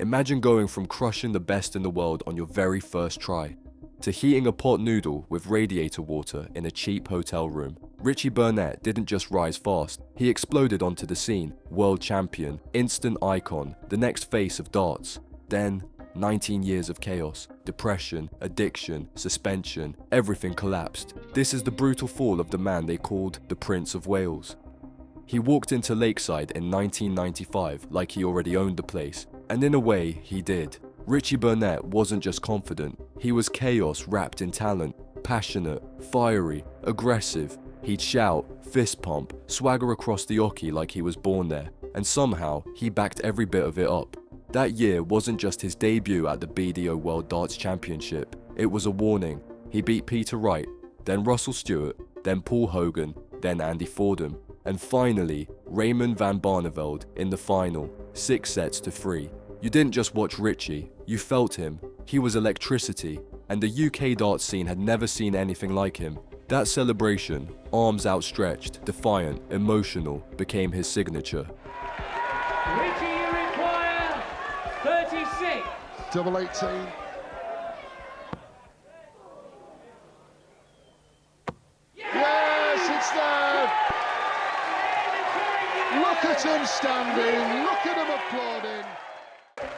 Imagine going from crushing the best in the world on your very first try, to heating a pot noodle with Radiator water in a cheap hotel room. Richie Burnett didn't just rise fast, he exploded onto the scene, world champion, instant icon, the next face of darts. Then, 19 years of chaos, depression, addiction, suspension, everything collapsed. This is the brutal fall of the man they called the Prince of Wales. He walked into Lakeside in 1995 like he already owned the place, and in a way, he did. Richie Burnett wasn't just confident, he was chaos wrapped in talent, passionate, fiery, aggressive. He'd shout, fist pump, swagger across the oche like he was born there, and somehow he backed every bit of it up. That year wasn't just his debut at the BDO World Darts Championship, it was a warning. He beat Peter Wright, then Russell Stewart, then Paul Hogan, then Andy Fordham, and finally Raymond van Barneveld in the final, 6-3. You didn't just watch Richie, you felt him. He was electricity, and the UK darts scene had never seen anything like him. That celebration, arms outstretched, defiant, emotional, became his signature. Richie, you require 36. Double 18. Yes, it's there. Look at him standing, look at him applauding.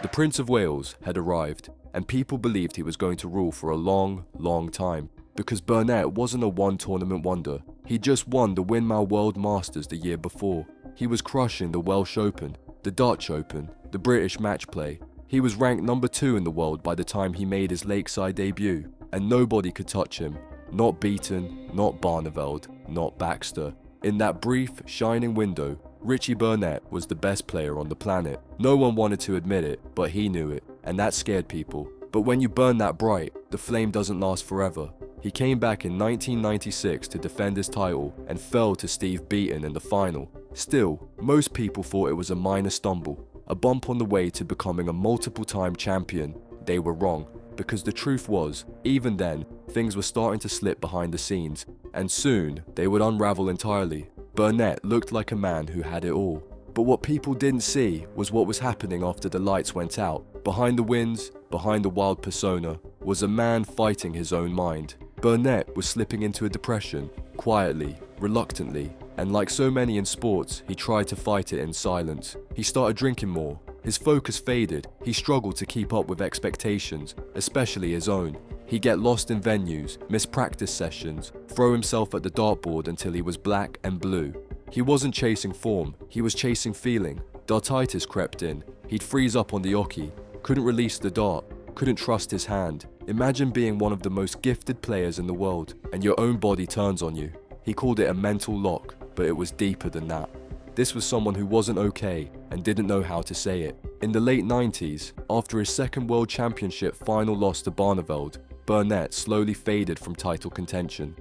The Prince of Wales had arrived, and people believed he was going to rule for a long, long time. Because Burnett wasn't a one-tournament wonder. He just won the Windmill World Masters the year before. He was crushing the Welsh Open, the Dutch Open, the British Match Play. He was ranked number 2 in the world by the time he made his Lakeside debut, and nobody could touch him. Not Beaton, not Barneveld, not Baxter. In that brief, shining window, Richie Burnett was the best player on the planet. No one wanted to admit it, but he knew it, and that scared people. But when you burn that bright, the flame doesn't last forever. He came back in 1996 to defend his title and fell to Steve Beaton in the final. Still, most people thought it was a minor stumble, a bump on the way to becoming a multiple-time champion. They were wrong, because the truth was, even then, things were starting to slip behind the scenes, and soon they would unravel entirely. Burnett looked like a man who had it all. But what people didn't see was what was happening after the lights went out. Behind the wins, behind the wild persona, was a man fighting his own mind. Burnett was slipping into a depression, quietly, reluctantly, and like so many in sports, he tried to fight it in silence. He started drinking more. His focus faded. He struggled to keep up with expectations, especially his own. He'd get lost in venues, miss practice sessions, throw himself at the dartboard until he was black and blue. He wasn't chasing form, he was chasing feeling. Dartitis crept in. He'd freeze up on the oche, couldn't release the dart, couldn't trust his hand. Imagine being one of the most gifted players in the world, and your own body turns on you. He called it a mental lock, but it was deeper than that. This was someone who wasn't okay and didn't know how to say it. In the late 90s, after his second World Championship final loss to Barneveld, Burnett slowly faded from title contention.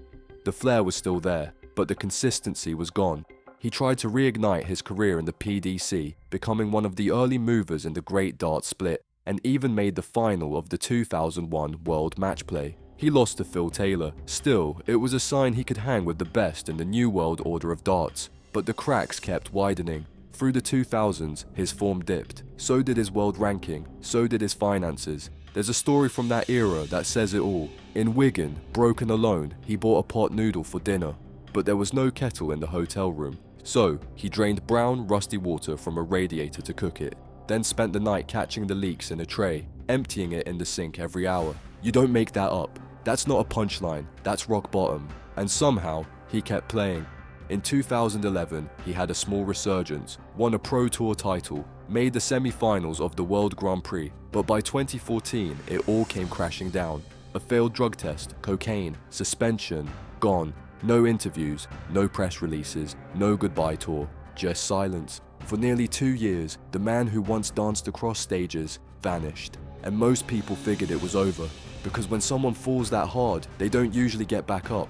The flair was still there, but the consistency was gone. He tried to reignite his career in the PDC, becoming one of the early movers in the Great Dart Split, and even made the final of the 2001 World Match Play. He lost to Phil Taylor. Still, it was a sign he could hang with the best in the new world order of darts. But the cracks kept widening. Through the 2000s, his form dipped. So did his world ranking, so did his finances. There's a story from that era that says it all. In Wigan, broken alone, he bought a pot noodle for dinner. But there was no kettle in the hotel room. So, he drained brown, rusty water from a radiator to cook it. Then spent the night catching the leaks in a tray, emptying it in the sink every hour. You don't make that up. That's not a punchline, that's rock bottom. And somehow, he kept playing. In 2011, he had a small resurgence, won a Pro Tour title, made the semi-finals of the World Grand Prix, but by 2014, it all came crashing down. A failed drug test, cocaine, suspension, gone. No interviews, no press releases, no goodbye tour, just silence. For nearly 2 years, the man who once danced across stages vanished, and most people figured it was over, because when someone falls that hard, they don't usually get back up,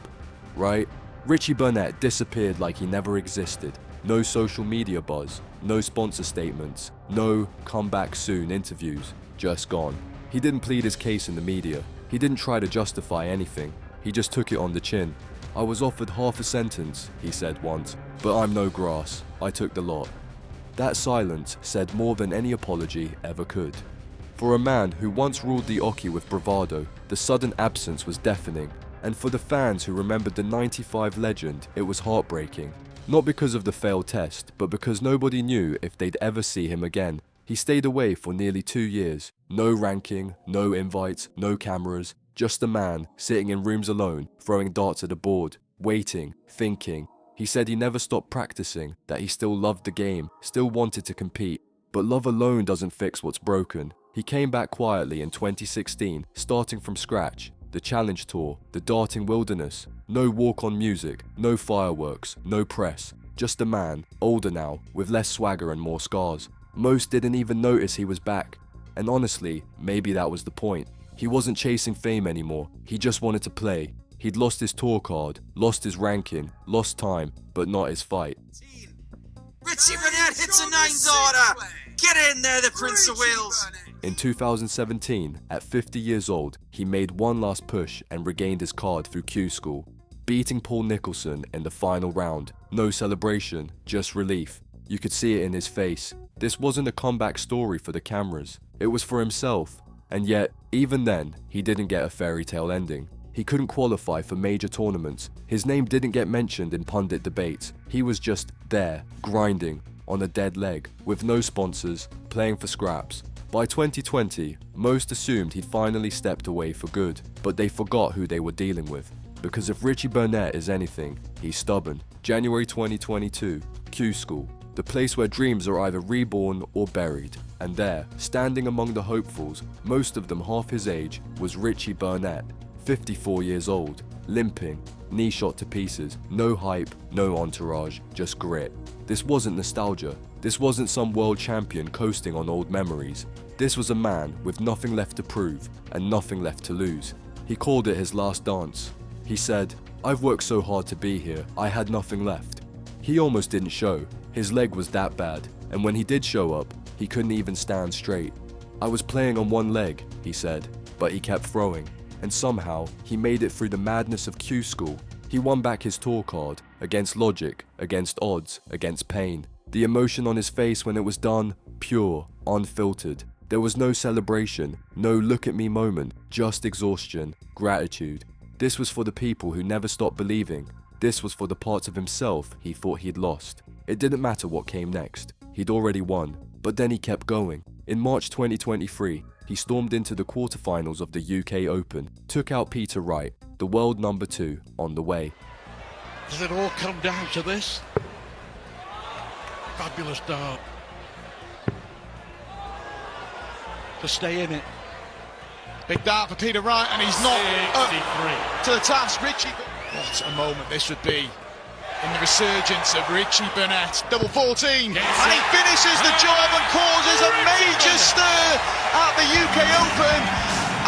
right? Richie Burnett disappeared like he never existed. No social media buzz, no sponsor statements, no come back soon interviews, just gone. He didn't plead his case in the media. He didn't try to justify anything. He just took it on the chin. I was offered half a sentence, he said once, but I'm no grass. I took the lot. That silence said more than any apology ever could. For a man who once ruled the Oki with bravado, the sudden absence was deafening, and for the fans who remembered the '95 legend, it was heartbreaking. Not because of the failed test, but because nobody knew if they'd ever see him again. He stayed away for nearly 2 years. No ranking, no invites, no cameras, just a man sitting in rooms alone, throwing darts at a board, waiting, thinking. He said he never stopped practicing, that he still loved the game, still wanted to compete. But love alone doesn't fix what's broken. He came back quietly in 2016, starting from scratch. The Challenge Tour, the darting wilderness, no walk-on music, no fireworks, no press. Just a man, older now, with less swagger and more scars. Most didn't even notice he was back. And honestly, maybe that was the point. He wasn't chasing fame anymore, he just wanted to play. He'd lost his tour card, lost his ranking, lost time, but not his fight. Richie Burnett hits a 9-darter! Get in there, the Prince of Wales! In 2017, at 50 years old, he made one last push and regained his card through Q School, beating Paul Nicholson in the final round. No celebration, just relief. You could see it in his face. This wasn't a comeback story for the cameras, it was for himself. And yet, even then, he didn't get a fairy tale ending. He couldn't qualify for major tournaments. His name didn't get mentioned in pundit debates. He was just there, grinding, on a dead leg, with no sponsors, playing for scraps. By 2020, most assumed he'd finally stepped away for good, but they forgot who they were dealing with. Because if Richie Burnett is anything, he's stubborn. January 2022, Q School, the place where dreams are either reborn or buried. And there, standing among the hopefuls, most of them half his age, was Richie Burnett, 54 years old, limping, knee shot to pieces, no hype, no entourage, just grit. This wasn't nostalgia. This wasn't some world champion coasting on old memories. This was a man with nothing left to prove and nothing left to lose. He called it his last dance. He said, "I've worked so hard to be here, I had nothing left." He almost didn't show. His leg was that bad, and when he did show up, he couldn't even stand straight. "I was playing on one leg," he said, but he kept throwing. And somehow, he made it through the madness of Q School. He won back his tour card, against logic, against odds, against pain. The emotion on his face when it was done, pure, unfiltered. There was no celebration, no look at me moment, just exhaustion, gratitude. This was for the people who never stopped believing. This was for the parts of himself he thought he'd lost. It didn't matter what came next. He'd already won, but then he kept going. In March 2023, he stormed into the quarterfinals of the UK Open, took out Peter Wright, the world number 2, on the way. Does it all come down to this? Fabulous dart. To stay in it. Big dart for Peter Wright, and he's not up to the task. Richie, what a moment this would be in the resurgence of Richie Burnett. Double 14, and he finishes the job and causes a major stir at the UK Open.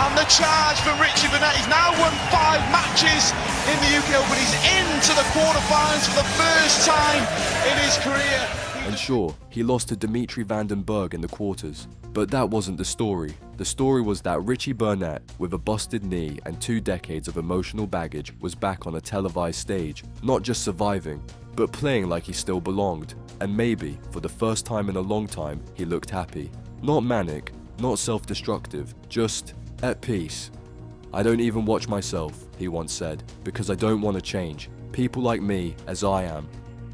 And the charge from Richie Burnett, he's now won 5 matches in the UK Open. He's into the quarterfinals for the first time in his career. And sure, he lost to Dimitri van den Bergh in the quarters. But that wasn't the story. The story was that Richie Burnett, with a busted knee and 2 decades of emotional baggage, was back on a televised stage, not just surviving, but playing like he still belonged. And maybe, for the first time in a long time, he looked happy. Not manic, not self-destructive, just at peace. "I don't even watch myself," he once said, "because I don't want to change. People like me, as I am."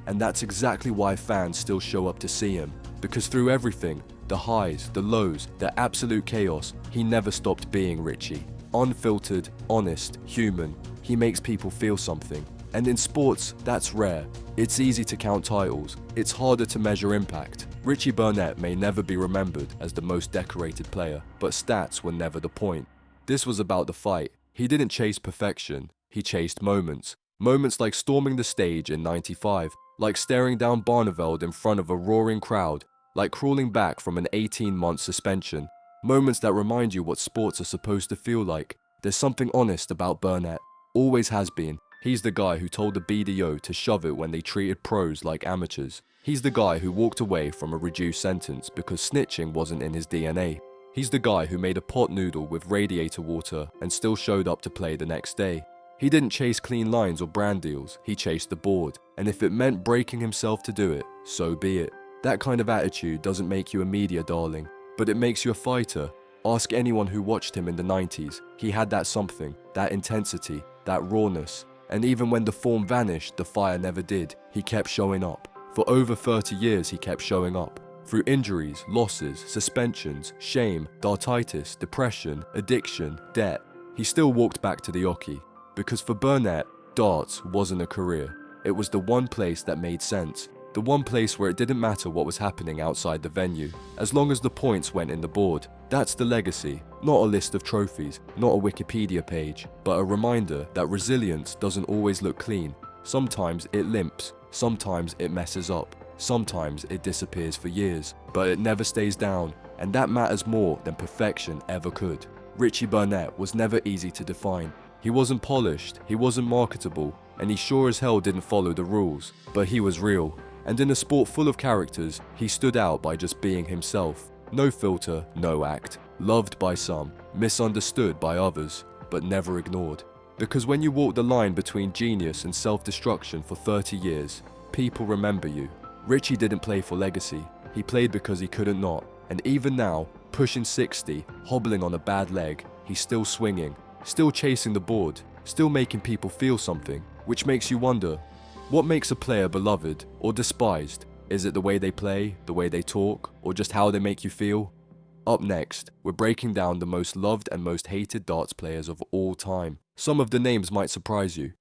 And that's exactly why fans still show up to see him. Because through everything, the highs, the lows, the absolute chaos, he never stopped being Richie. Unfiltered, honest, human. He makes people feel something. And in sports, that's rare. It's easy to count titles. It's harder to measure impact. Richie Burnett may never be remembered as the most decorated player, but stats were never the point. This was about the fight. He didn't chase perfection. He chased moments. Moments like storming the stage in '95, like staring down Barneveld in front of a roaring crowd, like crawling back from an 18-month suspension. Moments that remind you what sports are supposed to feel like. There's something honest about Burnett. Always has been. He's the guy who told the BDO to shove it when they treated pros like amateurs. He's the guy who walked away from a reduced sentence because snitching wasn't in his DNA. He's the guy who made a pot noodle with Radiator water and still showed up to play the next day. He didn't chase clean lines or brand deals, he chased the board. And if it meant breaking himself to do it, so be it. That kind of attitude doesn't make you a media darling, but it makes you a fighter. Ask anyone who watched him in the 90s, he had that something, that intensity, that rawness. And even when the form vanished, the fire never did. He kept showing up. For over 30 years he kept showing up. Through injuries, losses, suspensions, shame, dartitis, depression, addiction, debt, he still walked back to the Oki. Because for Burnett, darts wasn't a career. It was the one place that made sense. The one place where it didn't matter what was happening outside the venue, as long as the points went in the board. That's the legacy, not a list of trophies, not a Wikipedia page, but a reminder that resilience doesn't always look clean. Sometimes it limps, sometimes it messes up, sometimes it disappears for years, but it never stays down, and that matters more than perfection ever could. Richie Burnett was never easy to define. He wasn't polished, he wasn't marketable, and he sure as hell didn't follow the rules, but he was real. And in a sport full of characters, he stood out by just being himself. No filter, no act. Loved by some, misunderstood by others, but never ignored. Because when you walk the line between genius and self-destruction for 30 years, people remember you. Richie didn't play for legacy. He played because he couldn't not. And even now, pushing 60, hobbling on a bad leg, he's still swinging, still chasing the board, still making people feel something, which makes you wonder, what makes a player beloved or despised? Is it the way they play, the way they talk, or just how they make you feel? Up next, we're breaking down the most loved and most hated darts players of all time. Some of the names might surprise you.